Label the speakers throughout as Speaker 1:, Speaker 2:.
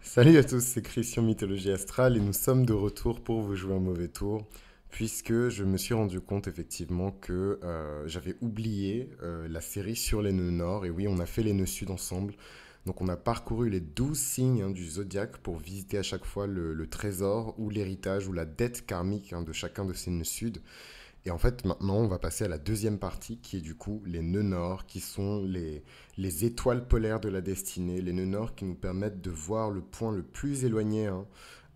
Speaker 1: Salut à tous, c'est Christian Mythologie Astrale et nous sommes de retour pour vous jouer un mauvais tour puisque je me suis rendu compte effectivement que j'avais oublié la série sur les nœuds nord et oui on a fait les nœuds sud ensemble. Donc on a parcouru les 12 signes du zodiaque pour visiter à chaque fois le trésor ou l'héritage ou la dette karmique de chacun de ces nœuds sud. Et en fait, maintenant, on va passer à la deuxième partie, qui est du coup les nœuds nord, qui sont les étoiles polaires de la destinée, les nœuds nord qui nous permettent de voir le point le plus éloigné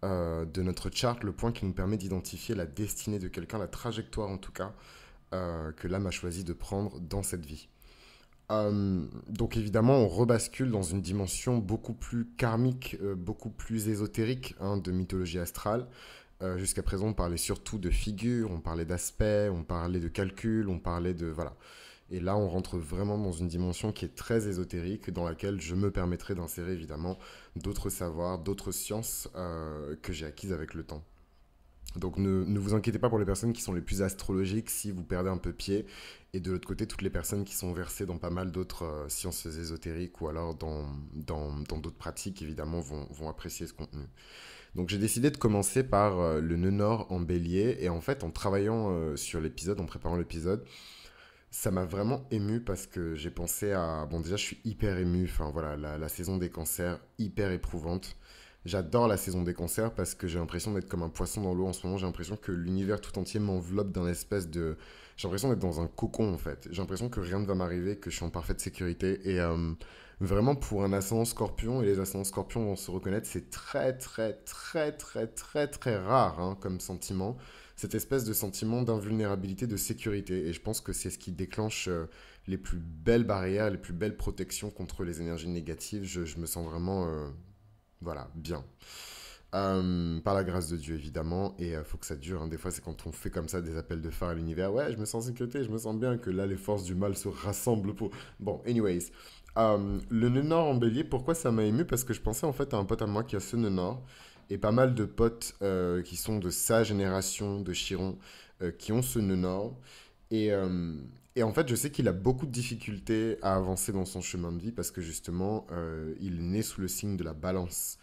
Speaker 1: de notre chart, le point qui nous permet d'identifier la destinée de quelqu'un, la trajectoire en tout cas, que l'âme a choisi de prendre dans cette vie. Donc évidemment, on rebascule dans une dimension beaucoup plus karmique, beaucoup plus ésotérique de mythologie astrale. Jusqu'à présent, on parlait surtout de figures, on parlait d'aspects, on parlait de calculs, on parlait de... Voilà. Et là, on rentre vraiment dans une dimension qui est très ésotérique, dans laquelle je me permettrai d'insérer évidemment d'autres savoirs, d'autres sciences que j'ai acquises avec le temps. Donc ne vous inquiétez pas pour les personnes qui sont les plus astrologiques si vous perdez un peu pied. Et de l'autre côté, toutes les personnes qui sont versées dans pas mal d'autres sciences ésotériques ou alors dans d'autres pratiques, évidemment, vont apprécier ce contenu. Donc j'ai décidé de commencer par le nœud nord en bélier. Et en fait, en travaillant sur l'épisode, en préparant l'épisode, ça m'a vraiment ému parce que j'ai pensé à... Bon, déjà, je suis hyper ému. Enfin, voilà, la saison des cancers, hyper éprouvante. J'adore la saison des cancers parce que j'ai l'impression d'être comme un poisson dans l'eau en ce moment. J'ai l'impression que l'univers tout entier m'enveloppe d'un espèce de... J'ai l'impression d'être dans un cocon, en fait. J'ai l'impression que rien ne va m'arriver, que je suis en parfaite sécurité. Et vraiment, pour un ascendant scorpion, et les ascendants scorpions vont se reconnaître, c'est très, très, très, très, très, très rare comme sentiment. Cette espèce de sentiment d'invulnérabilité, de sécurité. Et je pense que c'est ce qui déclenche les plus belles barrières, les plus belles protections contre les énergies négatives. Je me sens vraiment, voilà, bien. Par la grâce de Dieu, évidemment. Et il faut que ça dure. Des fois, c'est quand on fait comme ça des appels de phare à l'univers. Ouais, je me sens en sécurité, je me sens bien. Que là, les forces du mal se rassemblent pour... Bon, anyways. Le nœud nord en bélier, pourquoi ça m'a ému? Parce que je pensais en fait à un pote à moi qui a ce nœud nord. Et pas mal de potes qui sont de sa génération, de Chiron, qui ont ce nœud nord. Et, euh, et en fait, je sais qu'il a beaucoup de difficultés à avancer dans son chemin de vie parce que justement, il est né sous le signe de la balance.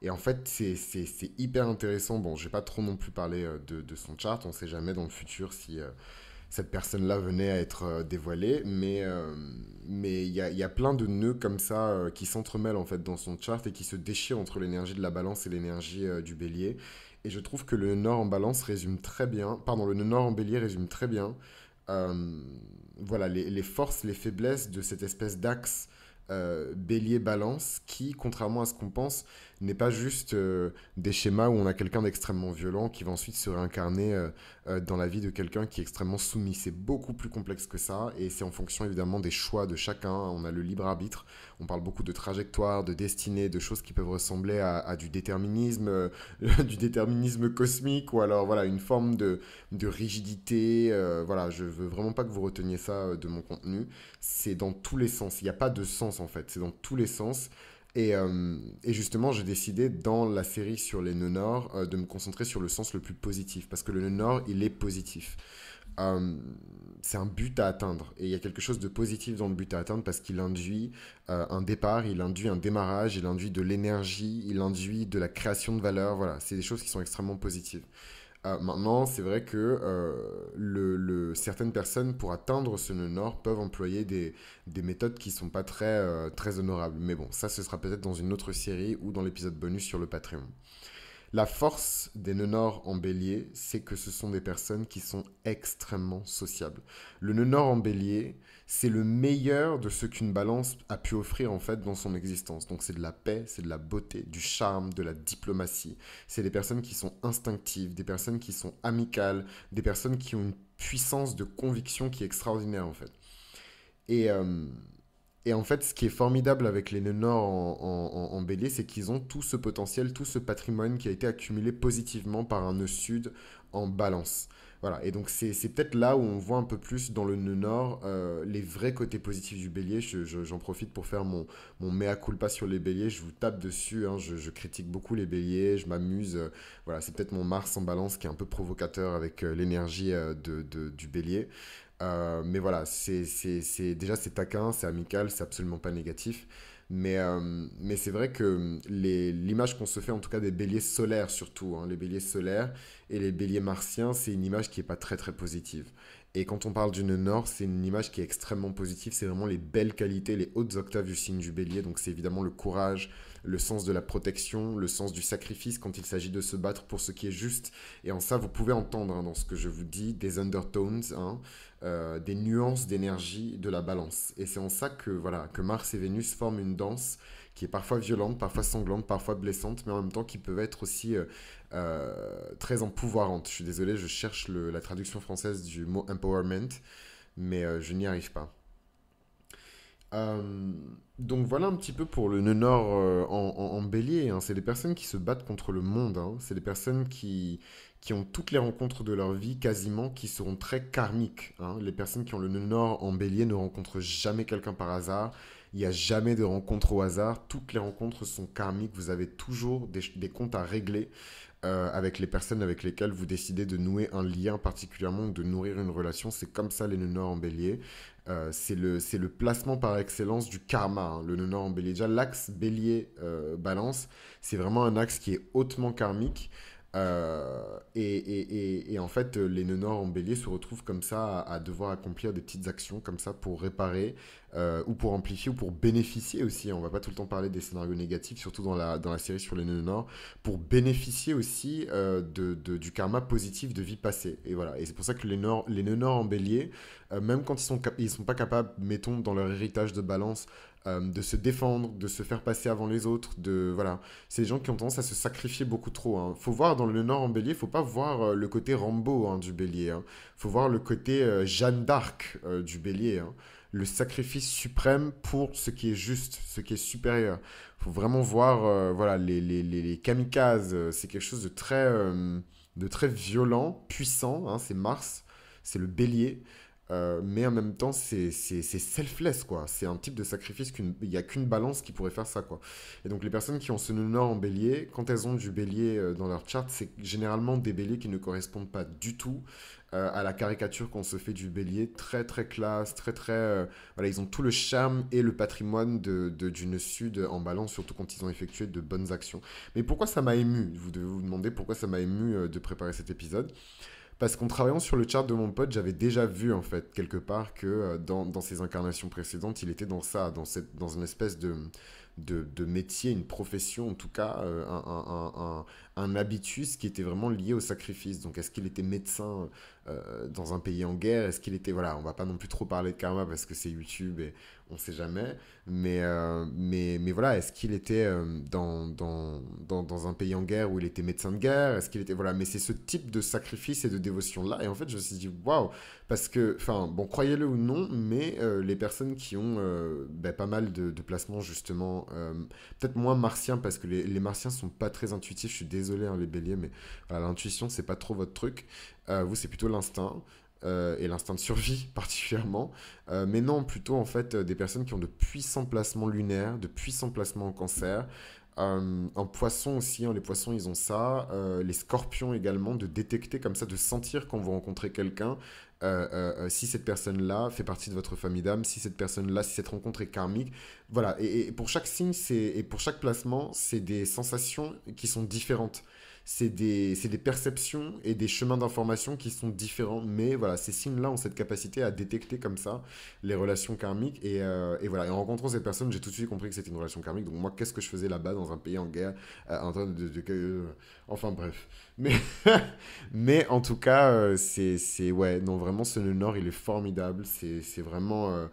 Speaker 1: Et en fait, c'est hyper intéressant. Bon, je vais pas trop non plus parler de son chart. On ne sait jamais dans le futur si cette personne-là venait à être dévoilée. Mais il y a plein de nœuds comme ça qui s'entremêlent en fait dans son chart et qui se déchirent entre l'énergie de la balance et l'énergie du bélier. Et je trouve que le nord en balance résume très bien, pardon, le nœud nord en bélier résume très bien euh, voilà, les forces, les faiblesses de cette espèce d'axe bélier-balance qui, contrairement à ce qu'on pense, n'est pas juste des schémas où on a quelqu'un d'extrêmement violent qui va ensuite se réincarner dans la vie de quelqu'un qui est extrêmement soumis. C'est beaucoup plus complexe que ça et c'est en fonction évidemment des choix de chacun. On a le libre arbitre, on parle beaucoup de trajectoire, de destinée, de choses qui peuvent ressembler à du déterminisme, du déterminisme cosmique ou alors voilà, une forme de rigidité. Voilà, je veux vraiment pas que vous reteniez ça de mon contenu. C'est dans tous les sens. Il n'y a pas de sens en fait. C'est dans tous les sens. Et justement, j'ai décidé dans la série sur les nœuds nord de me concentrer sur le sens le plus positif. Parce que le nœud nord, il est positif. Euh, c'est un but à atteindre. Et il y a quelque chose de positif dans le but à atteindre parce qu'il induit un départ, il induit un démarrage, il induit de l'énergie, il induit de la création de valeur. Voilà, c'est des choses qui sont extrêmement positives. Maintenant, c'est vrai que certaines personnes, pour atteindre ce nœud nord, peuvent employer des méthodes qui sont pas très, très honorables. Mais bon, ça, ce sera peut-être dans une autre série ou dans l'épisode bonus sur le Patreon. La force des nœuds nord en bélier, c'est que ce sont des personnes qui sont extrêmement sociables. Le nœud nord en bélier, c'est le meilleur de ce qu'une balance a pu offrir en fait dans son existence. Donc c'est de la paix, c'est de la beauté, du charme, de la diplomatie. C'est des personnes qui sont instinctives, des personnes qui sont amicales, des personnes qui ont une puissance de conviction qui est extraordinaire en fait. Et, euh, et en fait, ce qui est formidable avec les nœuds nord en bélier, c'est qu'ils ont tout ce potentiel, tout ce patrimoine qui a été accumulé positivement par un nœud sud en balance. Voilà, et donc c'est peut-être là où on voit un peu plus dans le nœud nord les vrais côtés positifs du bélier. J'en profite pour faire mon mea culpa sur les béliers. Je vous tape dessus, je critique beaucoup les béliers, je m'amuse. Voilà, c'est peut-être mon Mars en balance qui est un peu provocateur avec l'énergie du bélier. Mais voilà, déjà c'est taquin, c'est amical, c'est absolument pas négatif. Mais c'est vrai que l'image qu'on se fait, en tout cas des béliers solaires surtout, hein, les béliers solaires et les béliers martiens, c'est une image qui n'est pas très très positive. Et quand on parle du nœud nord, c'est une image qui est extrêmement positive. C'est vraiment les belles qualités, les hautes octaves du signe du bélier. Donc c'est évidemment le courage, le sens de la protection, le sens du sacrifice quand il s'agit de se battre pour ce qui est juste. Et en ça, vous pouvez entendre hein, dans ce que je vous dis des undertones, hein, des nuances d'énergie de la balance. Et c'est en ça que, voilà, que Mars et Vénus forment une danse qui est parfois violente, parfois sanglante, parfois blessante, mais en même temps qui peut être aussi très empouvoirante. Je suis désolé, je cherche la traduction française du mot empowerment, mais je n'y arrive pas. Euh, donc voilà un petit peu pour le nœud nord en bélier, hein. C'est des personnes qui se battent contre le monde, hein. C'est des personnes qui ont toutes les rencontres de leur vie quasiment qui seront très karmiques, hein. Les personnes qui ont le nœud nord en bélier ne rencontrent jamais quelqu'un par hasard. Il n'y a jamais de rencontre au hasard. Toutes les rencontres sont karmiques. Vous avez toujours des comptes à régler avec les personnes avec lesquelles vous décidez de nouer un lien particulièrement ou de nourrir une relation. C'est comme ça les nœuds nord en bélier. C'est le placement par excellence du karma, hein, le nœud nord en bélier. Déjà, l'axe bélier-balance, c'est vraiment un axe qui est hautement karmique. Et en fait, les nœuds nord en bélier se retrouvent comme ça à devoir accomplir des petites actions comme ça pour réparer ou pour amplifier ou pour bénéficier aussi. On va pas tout le temps parler des scénarios négatifs, surtout dans la série sur les nœuds nord, pour bénéficier aussi du karma positif de vie passée. Et voilà. Et c'est pour ça que les nœuds nord en bélier, même quand ils sont pas capables, mettons, dans leur héritage de balance, de se défendre, de se faire passer avant les autres, voilà. C'est des gens qui ont tendance à se sacrifier beaucoup trop, hein. Faut voir dans le Nord en bélier, faut pas voir le côté Rambo hein, du bélier, hein. Faut voir le côté Jeanne d'Arc du bélier, hein. Le sacrifice suprême pour ce qui est juste, ce qui est supérieur. Faut vraiment voir voilà, les kamikazes, c'est quelque chose de très violent, puissant, hein, c'est Mars, c'est le bélier. Mais en même temps, c'est selfless, quoi. C'est un type de sacrifice il n'y a qu'une balance qui pourrait faire ça, quoi. Et donc, les personnes qui ont ce nœud nord en bélier, quand elles ont du bélier dans leur chart, c'est généralement des béliers qui ne correspondent pas du tout à la caricature qu'on se fait du bélier. Très, très classe, très, très... voilà, ils ont tout le charme et le patrimoine du nœud sud en balance, surtout quand ils ont effectué de bonnes actions. Mais pourquoi ça m'a ému? Vous devez vous demander pourquoi ça m'a ému de préparer cet épisode. Parce qu'en travaillant sur le chart de mon pote, j'avais déjà vu en fait quelque part que dans ses incarnations précédentes, il était dans ça, dans une espèce de métier, une profession en tout cas, un habitus qui était vraiment lié au sacrifice. Donc est-ce qu'il était médecin dans un pays en guerre? Est-ce qu'il était... Voilà, on va pas non plus trop parler de karma parce que c'est YouTube et on sait jamais. Mais voilà, est-ce qu'il était dans un pays en guerre où il était médecin de guerre? Est-ce qu'il était... Voilà, mais c'est ce type de sacrifice et de dévotion-là. Et en fait, je me suis dit, waouh, parce que, enfin, bon, croyez-le ou non, mais les personnes qui ont ben, pas mal de placements, justement, peut-être moins martiens, parce que les martiens sont pas très intuitifs, je suis désolé, hein, les béliers, mais voilà, l'intuition, c'est pas trop votre truc. Vous, c'est plutôt l'instinct. Et l'instinct de survie particulièrement. Mais non, plutôt en fait des personnes qui ont de puissants placements lunaires, de puissants placements en cancer. En poisson aussi, hein, les poissons ils ont ça. Les scorpions également, de détecter comme ça, de sentir quand vous rencontrez quelqu'un, si cette personne-là fait partie de votre famille d'âme, si cette personne-là, si cette rencontre est karmique. Voilà, et pour chaque signe et pour chaque placement, c'est des sensations qui sont différentes. C'est des perceptions et des chemins d'information qui sont différents. Mais voilà, ces signes-là ont cette capacité à détecter comme ça les relations karmiques. Et voilà, et en rencontrant ces personnes, j'ai tout de suite compris que c'était une relation karmique. Donc moi, qu'est-ce que je faisais là-bas dans un pays en guerre en train enfin bref. Mais, mais en tout cas, ouais, non, vraiment, ce nœud nord, il est formidable. C'est vraiment...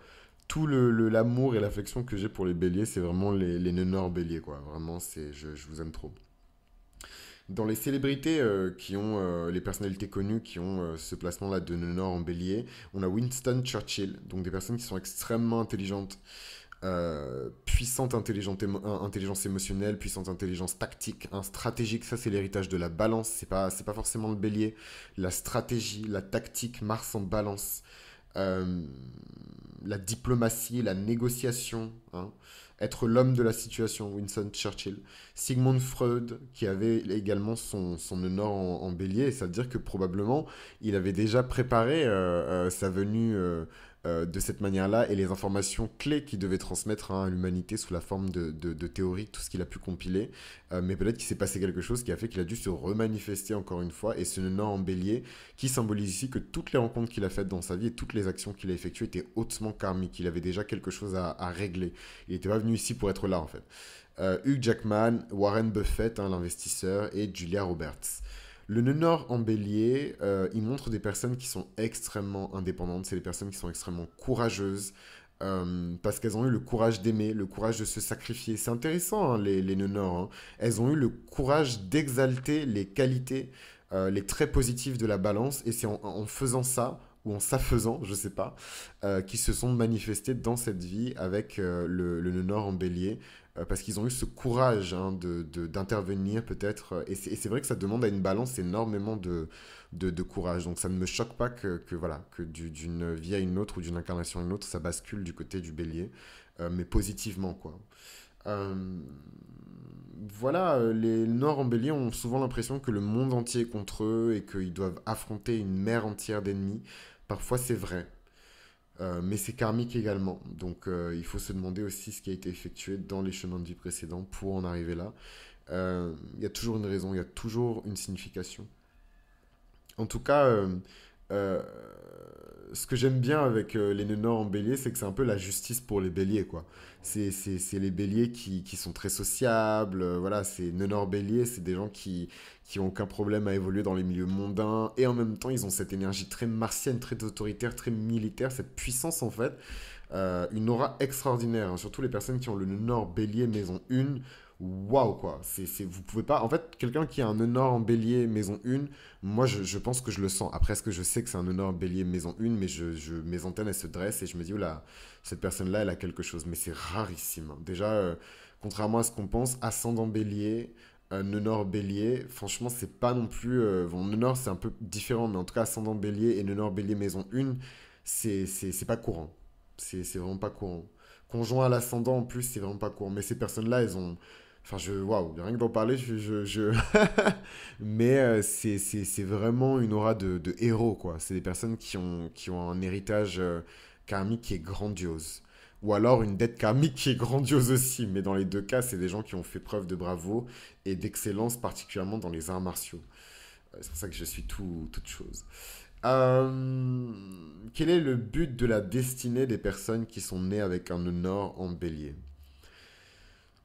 Speaker 1: tout l'amour et l'affection que j'ai pour les béliers, c'est vraiment les nœuds nord béliers, quoi. Vraiment, je vous aime trop. Dans les célébrités qui ont, les personnalités connues qui ont ce placement-là de nœud nord en bélier, on a Winston Churchill, donc des personnes qui sont extrêmement intelligentes, puissante intelligence émotionnelle, puissante intelligence tactique, un stratégique, ça c'est l'héritage de la balance, c'est pas forcément le bélier, la stratégie, la tactique, Mars en balance, euh, la diplomatie, la négociation, hein, être l'homme de la situation, Winston Churchill. Sigmund Freud, qui avait également son honneur en bélier, et ça veut dire que probablement il avait déjà préparé sa venue de cette manière-là et les informations clés qu'il devait transmettre à l'humanité sous la forme de théories, tout ce qu'il a pu compiler. Mais peut-être qu'il s'est passé quelque chose qui a fait qu'il a dû se remanifester encore une fois. Et ce nœud en bélier qui symbolise ici que toutes les rencontres qu'il a faites dans sa vie et toutes les actions qu'il a effectuées étaient hautement karmiques. Il avait déjà quelque chose à régler. Il n'était pas venu ici pour être là en fait. Hugh Jackman, Warren Buffett, l'investisseur, et Julia Roberts. Le nœud nord en bélier, il montre des personnes qui sont extrêmement indépendantes. C'est des personnes qui sont extrêmement courageuses parce qu'elles ont eu le courage d'aimer, le courage de se sacrifier. C'est intéressant, hein, les nœuds nord. Hein. Elles ont eu le courage d'exalter les qualités, les traits positifs de la balance. Et c'est en faisant ça, ou en s'affaisant, je sais pas, qui se sont manifestés dans cette vie avec le nœud nord en bélier parce qu'ils ont eu ce courage hein, d'intervenir peut-être. Et c'est vrai que ça demande à une balance énormément de courage. Donc ça ne me choque pas voilà, que d'une vie à une autre ou d'une incarnation à une autre, ça bascule du côté du bélier, mais positivement, quoi. Euh, voilà, les Noirs en bélier ont souvent l'impression que le monde entier est contre eux et qu'ils doivent affronter une mer entière d'ennemis. Parfois c'est vrai. Mais c'est karmique également. Donc il faut se demander aussi ce qui a été effectué dans les chemins de vie précédents pour en arriver là. Il y a toujours une raison, il y a toujours une signification. En tout cas, euh, ce que j'aime bien avec les nœuds nord en bélier, c'est que c'est un peu la justice pour les béliers, quoi. C'est les béliers qui sont très sociables. Voilà, c'est nœuds nord bélier, c'est des gens qui ont aucun problème à évoluer dans les milieux mondains. Et en même temps, ils ont cette énergie très martienne, très autoritaire, très militaire, cette puissance en fait. Une aura extraordinaire, hein. Surtout les personnes qui ont le nœud nord bélier maison 1. Waouh, quoi. Vous pouvez pas. En fait, quelqu'un qui a un nœud nord en bélier maison 1, moi je pense que je le sens. Après, est-ce que je sais que c'est un nœud nord bélier maison 1, mais mes antennes elles se dressent et je me dis, oula, cette personne-là elle a quelque chose. Mais c'est rarissime, hein. Déjà, contrairement à ce qu'on pense, ascendant bélier, nœud nord bélier, franchement, c'est pas non plus. Bon, nœud nord c'est un peu différent, mais en tout cas, ascendant bélier et nœud nord bélier maison 1, c'est pas courant. C'est vraiment pas courant. Conjoint à l'ascendant en plus, c'est vraiment pas courant. Mais ces personnes-là, elles ont. Enfin, waouh, rien que d'en parler, Mais c'est vraiment une aura de héros, quoi. C'est des personnes qui ont un héritage karmique qui est grandiose. Ou alors une dette karmique qui est grandiose aussi. Mais dans les deux cas, c'est des gens qui ont fait preuve de bravoure et d'excellence, particulièrement dans les arts martiaux. C'est pour ça que je suis toute chose. Euh, Quel est le but de la destinée des personnes qui sont nées avec un nœud nord en bélier?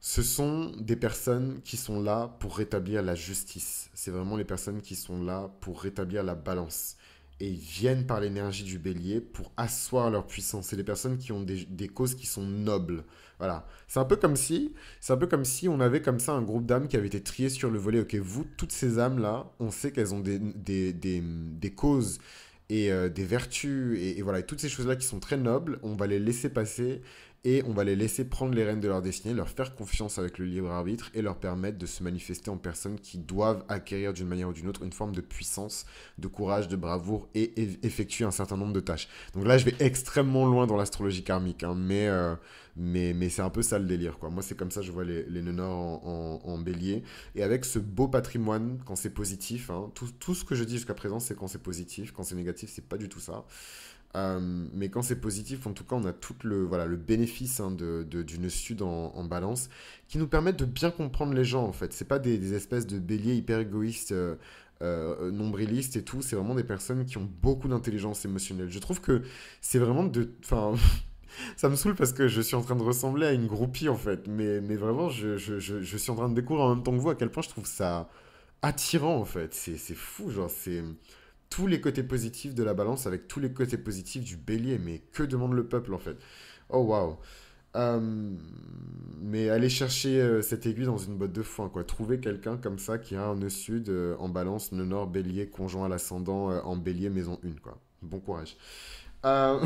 Speaker 1: Ce sont des personnes qui sont là pour rétablir la justice. C'est vraiment les personnes qui sont là pour rétablir la balance. Et ils viennent par l'énergie du bélier pour asseoir leur puissance. C'est des personnes qui ont des causes qui sont nobles. Voilà. C'est un peu comme si on avait comme ça un groupe d'âmes qui avait été trié sur le volet. Ok, vous, toutes ces âmes-là, on sait qu'elles ont des causes et des vertus et voilà, et toutes ces choses-là qui sont très nobles, on va les laisser passer et on va les laisser prendre les rênes de leur destinée, leur faire confiance avec le libre arbitre et leur permettre de se manifester en personnes qui doivent acquérir d'une manière ou d'une autre une forme de puissance, de courage, de bravoure et effectuer un certain nombre de tâches. Donc là, je vais extrêmement loin dans l'astrologie karmique, hein, mais c'est un peu ça le délire, quoi. Moi, c'est comme ça que je vois les nœuds nord en bélier. Et avec ce beau patrimoine, quand c'est positif, hein, tout ce que je dis jusqu'à présent, c'est quand c'est positif. Quand c'est négatif, c'est pas du tout ça. Mais quand c'est positif, en tout cas, on a tout le bénéfice hein, d'une sud en balance qui nous permettent de bien comprendre les gens, en fait. C'est pas des espèces de béliers hyper égoïstes, nombrilistes et tout. C'est vraiment des personnes qui ont beaucoup d'intelligence émotionnelle. Je trouve que c'est vraiment Enfin, ça me saoule parce que je suis en train de ressembler à une groupie, en fait. Mais vraiment, je suis en train de découvrir en même temps que vous à quel point je trouve ça attirant, en fait. C'est fou, genre, c'est tous les côtés positifs de la balance avec tous les côtés positifs du bélier. Mais que demande le peuple en fait? Oh waouh! Euh, mais aller chercher cette aiguille dans une botte de foin, quoi. Trouver quelqu'un comme ça qui a un nœud sud en balance, nœud nord, bélier, conjoint à l'ascendant en bélier, maison 1, quoi. Bon courage. Euh,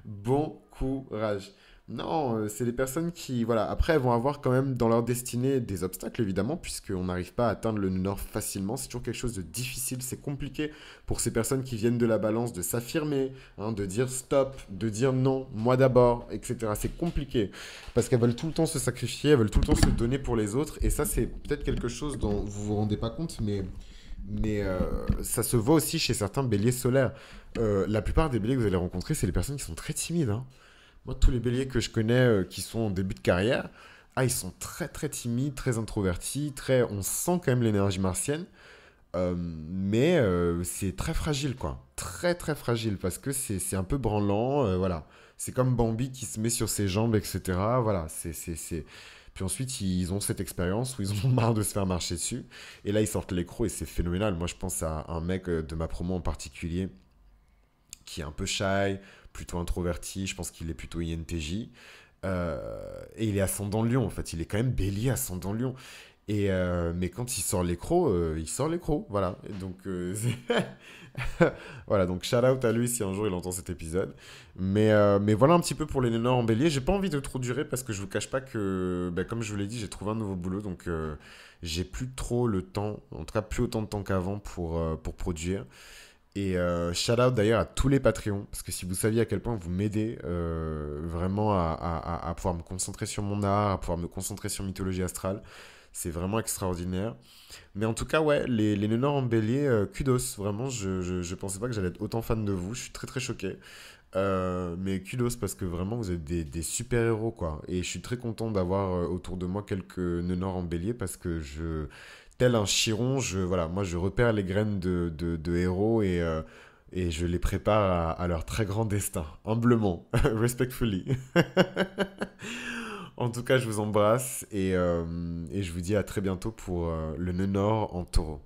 Speaker 1: Bon courage. Non, c'est des personnes qui, voilà, après, elles vont avoir quand même dans leur destinée des obstacles, évidemment, puisqu'on n'arrive pas à atteindre le nord facilement. C'est toujours quelque chose de difficile, c'est compliqué pour ces personnes qui viennent de la balance de s'affirmer, hein, de dire stop, de dire non, moi d'abord, etc. C'est compliqué, parce qu'elles veulent tout le temps se sacrifier, elles veulent tout le temps se donner pour les autres, et ça, c'est peut-être quelque chose dont vous vous rendez pas compte, mais Mais ça se voit aussi chez certains béliers solaires. La plupart des béliers que vous allez rencontrer, c'est les personnes qui sont très timides, hein. Moi, tous les béliers que je connais qui sont en début de carrière, ah, ils sont très très timides, très introvertis, très... on sent quand même l'énergie martienne. Mais c'est très fragile, quoi. Très très fragile parce que c'est un peu branlant, voilà. C'est comme Bambi qui se met sur ses jambes, etc. Voilà, c'est... Puis ensuite, ils ont cette expérience où ils ont marre de se faire marcher dessus. Et là, ils sortent l'écro et c'est phénoménal. Moi, je pense à un mec de ma promo en particulier qui est un peu shy, plutôt introverti. Je pense qu'il est plutôt INTJ. Et il est ascendant Lion, en fait. Il est quand même bélier ascendant Lion. Mais quand il sort l'écro, voilà. Et donc, voilà, donc shout out à lui si un jour il entend cet épisode. Mais voilà un petit peu pour les nénors en bélier. J'ai pas envie de trop durer parce que je vous cache pas que, bah, comme je vous l'ai dit, j'ai trouvé un nouveau boulot. Donc, j'ai plus trop le temps, en tout cas plus autant de temps qu'avant pour produire. Et shout out d'ailleurs à tous les Patreons, parce que si vous saviez à quel point vous m'aidez vraiment à pouvoir me concentrer sur mon art, à pouvoir me concentrer sur Mythologie Astrale, c'est vraiment extraordinaire. Mais en tout cas, ouais, les Nénors en bélier, kudos, vraiment, je pensais pas que j'allais être autant fan de vous, je suis très très choqué. Mais kudos parce que vraiment vous êtes des super-héros quoi. Et je suis très content d'avoir autour de moi quelques Nénors en bélier parce que tel un chiron, voilà, moi je repère les graines de héros et je les prépare à leur très grand destin, humblement, respectfully. En tout cas, je vous embrasse et je vous dis à très bientôt pour le nœud nord en taureau.